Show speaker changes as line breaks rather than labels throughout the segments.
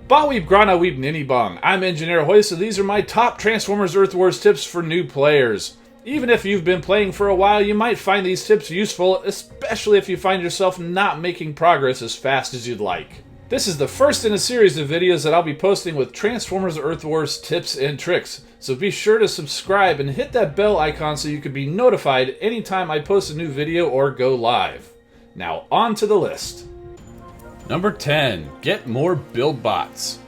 Baweeb Grana Weeb Nini Bong. I'm Engineer Hoist, and these are my top Transformers Earth Wars tips for new players. Even if you've been playing for a while, you might find these tips useful, especially if you find yourself not making progress as fast as you'd like. This is the first in a series of videos that I'll be posting with Transformers Earth Wars tips and tricks, so be sure to subscribe and hit that bell icon so you can be notified anytime I post a new video or go live. Now on to the list. Number 10. Get more build bots.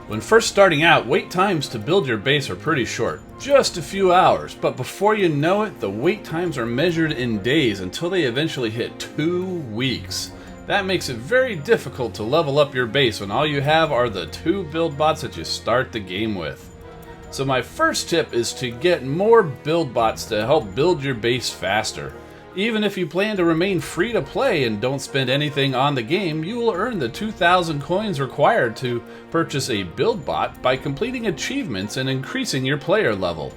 When first starting out, wait times to build your base are pretty short, just a few hours, but before you know it, the wait times are measured in days until they eventually hit 2 weeks. That makes it very difficult to level up your base when all you have are the 2 build bots that you start the game with. So my first tip is to get more build bots to help build your base faster. Even if you plan to remain free to play and don't spend anything on the game, you will earn the 2,000 coins required to purchase a build bot by completing achievements and increasing your player level.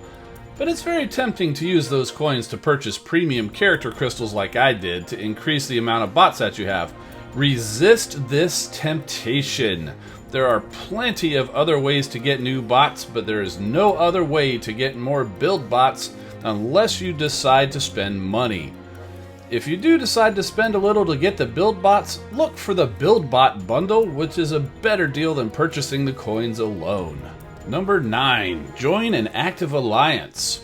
But it's very tempting to use those coins to purchase premium character crystals like I did to increase the amount of bots that you have. Resist this temptation. There are plenty of other ways to get new bots, but there is no other way to get more build bots unless you decide to spend money. If you do decide to spend a little to get the build bots, look for the build bot bundle, which is a better deal than purchasing the coins alone. Number 9. Join an active alliance.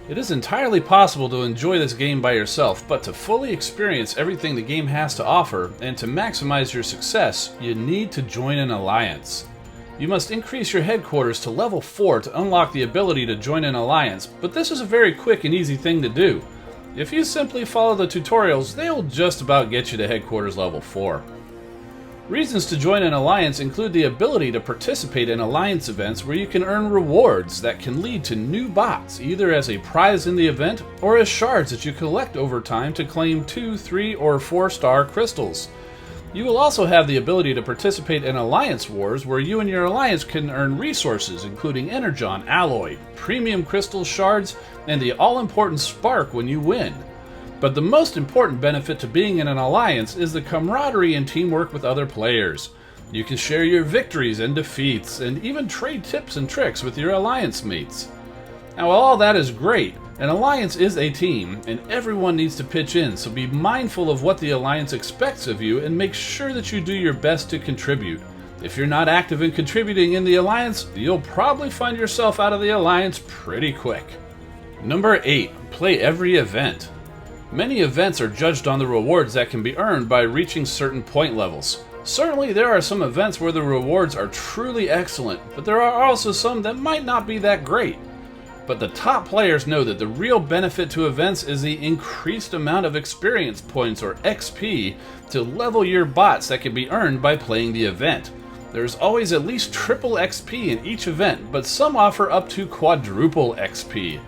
It is entirely possible to enjoy this game by yourself, but to fully experience everything the game has to offer and to maximize your success, you need to join an alliance. You must increase your headquarters to level 4 to unlock the ability to join an alliance, but this is a very quick and easy thing to do. If you simply follow the tutorials, they'll just about get you to headquarters level 4. Reasons to join an alliance include the ability to participate in alliance events where you can earn rewards that can lead to new bots, either as a prize in the event or as shards that you collect over time to claim 2, 3, or 4-star crystals. You will also have the ability to participate in alliance wars where you and your alliance can earn resources including energon, alloy, premium crystal shards, and the all-important spark when you win. But the most important benefit to being in an alliance is the camaraderie and teamwork with other players. You can share your victories and defeats, and even trade tips and tricks with your alliance mates. Now while all that is great, an alliance is a team, and everyone needs to pitch in, so be mindful of what the alliance expects of you and make sure that you do your best to contribute. If you're not active in contributing in the alliance, you'll probably find yourself out of the alliance pretty quick. Number 8. Play every event. Many events are judged on the rewards that can be earned by reaching certain point levels. Certainly there are some events where the rewards are truly excellent, but there are also some that might not be that great. But the top players know that the real benefit to events is the increased amount of experience points or XP to level your bots that can be earned by playing the event. There's always at least triple XP in each event, but some offer up to quadruple XP.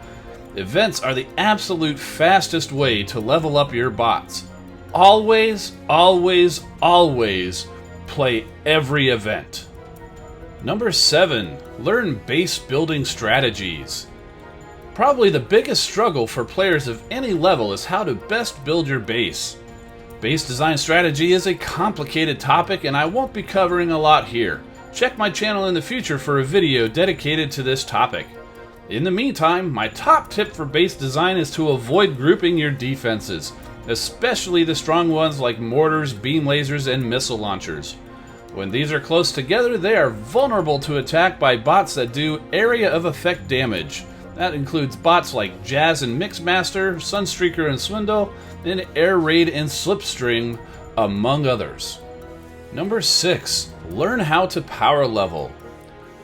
Events are the absolute fastest way to level up your bots. Always, always, always play every event. Number 7. Learn base building strategies. Probably the biggest struggle for players of any level is how to best build your base. Base design strategy is a complicated topic and I won't be covering a lot here. Check my channel in the future for a video dedicated to this topic. In the meantime, my top tip for base design is to avoid grouping your defenses, especially the strong ones like mortars, beam lasers, and missile launchers. When these are close together, they are vulnerable to attack by bots that do area of effect damage. That includes bots like Jazz and Mixmaster, Sunstreaker and Swindle, and Air Raid and Slipstream, among others. Number 6. Learn how to power level.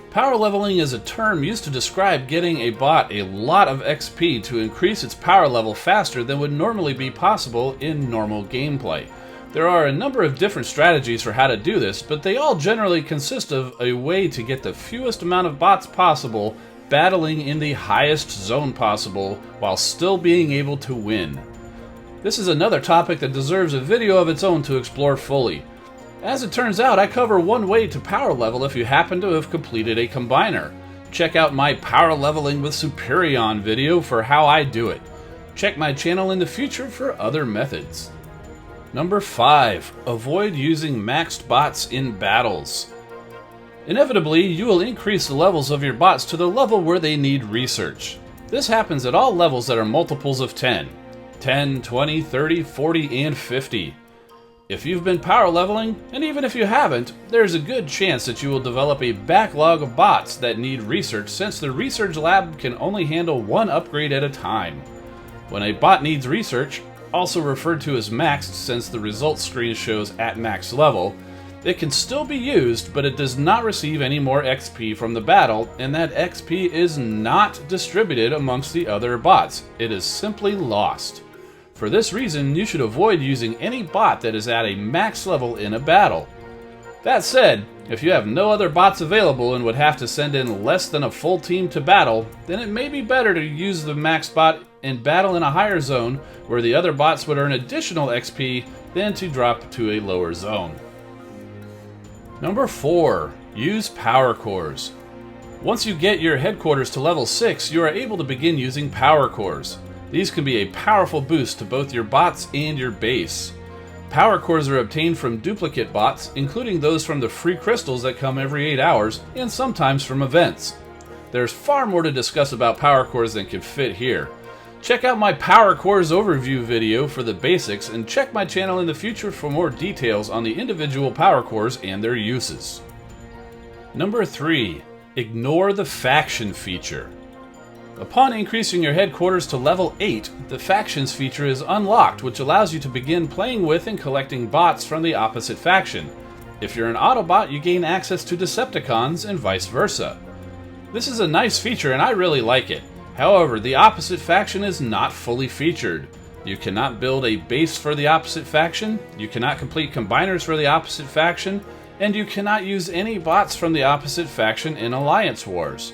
Power leveling is a term used to describe getting a bot a lot of XP to increase its power level faster than would normally be possible in normal gameplay. There are a number of different strategies for how to do this, but they all generally consist of a way to get the fewest amount of bots possible battling in the highest zone possible while still being able to win. This is another topic that deserves a video of its own to explore fully. As it turns out, I cover one way to power level if you happen to have completed a combiner. Check out my Power Leveling with Superion video for how I do it. Check my channel in the future for other methods. Number 5. Avoid using maxed bots in battles. Inevitably, you will increase the levels of your bots to the level where they need research. This happens at all levels that are multiples of 10. 10, 20, 30, 40, and 50. If you've been power leveling, and even if you haven't, there's a good chance that you will develop a backlog of bots that need research, since the research lab can only handle one upgrade at a time. When a bot needs research, also referred to as maxed since the results screen shows at max level, it can still be used, but it does not receive any more XP from the battle, and that XP is not distributed amongst the other bots. It is simply lost. For this reason, you should avoid using any bot that is at a max level in a battle. That said, if you have no other bots available and would have to send in less than a full team to battle, then it may be better to use the max bot and battle in a higher zone where the other bots would earn additional XP than to drop to a lower zone. Number 4. Use power cores. Once you get your headquarters to level 6, you are able to begin using power cores. These can be a powerful boost to both your bots and your base. Power cores are obtained from duplicate bots, including those from the free crystals that come every 8 hours, and sometimes from events. There's far more to discuss about power cores than can fit here. Check out my power cores overview video for the basics, and check my channel in the future for more details on the individual power cores and their uses. Number 3. Ignore the faction feature. Upon increasing your headquarters to level 8, the Factions feature is unlocked, which allows you to begin playing with and collecting bots from the opposite faction. If you're an Autobot, you gain access to Decepticons and vice versa. This is a nice feature and I really like it. However, the opposite faction is not fully featured. You cannot build a base for the opposite faction, you cannot complete combiners for the opposite faction, and you cannot use any bots from the opposite faction in Alliance Wars.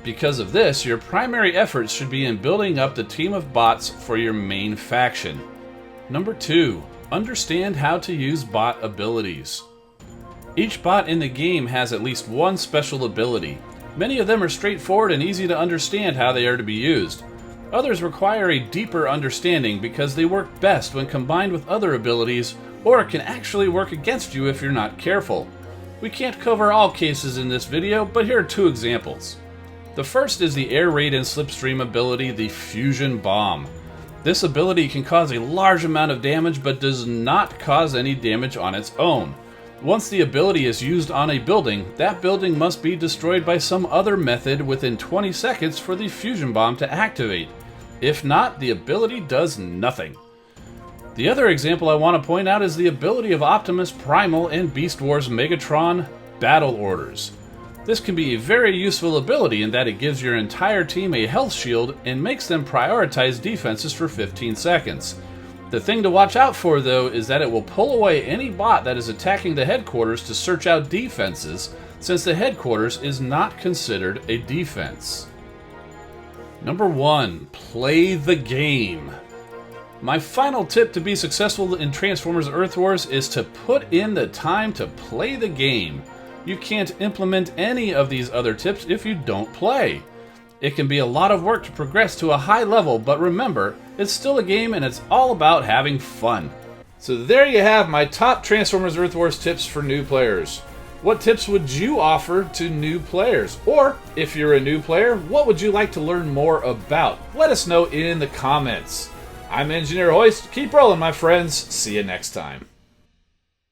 Because of this, your primary efforts should be in building up the team of bots for your main faction. Number 2. Understand how to use bot abilities. Each bot in the game has at least one special ability. Many of them are straightforward and easy to understand how they are to be used. Others require a deeper understanding because they work best when combined with other abilities, or can actually work against you if you're not careful. We can't cover all cases in this video, but here are 2 examples. The first is the air raid and slipstream ability, the Fusion Bomb. This ability can cause a large amount of damage but does not cause any damage on its own. Once the ability is used on a building, that building must be destroyed by some other method within 20 seconds for the Fusion Bomb to activate. If not, the ability does nothing. The other example I want to point out is the ability of Optimus Primal and Beast Wars Megatron Battle Orders. This can be a very useful ability in that it gives your entire team a health shield and makes them prioritize defenses for 15 seconds. The thing to watch out for though is that it will pull away any bot that is attacking the headquarters to search out defenses, since the headquarters is not considered a defense. Number 1. Play the game. My final tip to be successful in Transformers Earth Wars is to put in the time to play the game. You can't implement any of these other tips if you don't play. It can be a lot of work to progress to a high level, but remember, it's still a game and it's all about having fun. So there you have my top Transformers Earth Wars tips for new players. What tips would you offer to new players? Or, if you're a new player, what would you like to learn more about? Let us know in the comments. I'm Engineer Hoist. Keep rolling, my friends. See you next time.